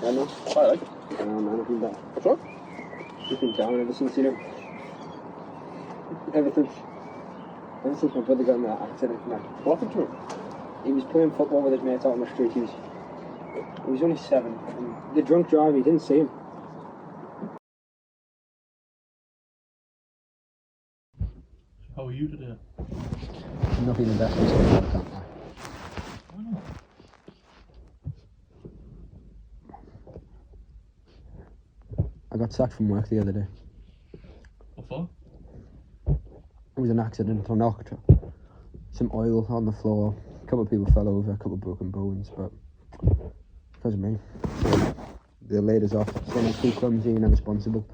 I know. Alright. Man, I've been back. What's wrong? I've been down ever since, you know. Ever since my brother got in that accident, man. What happened to him? He was playing football with his mates out on the street. He was only 7. And the drunk driver, he didn't see him. How are you today? I'm not being the best person, I can't lie. Why not? I got sacked from work the other day. What for? It was an accident on Octa. Some oil on the floor. A couple of people fell over, a couple of broken bones, but because of me. So they laid us off, saying I was too clumsy and irresponsible.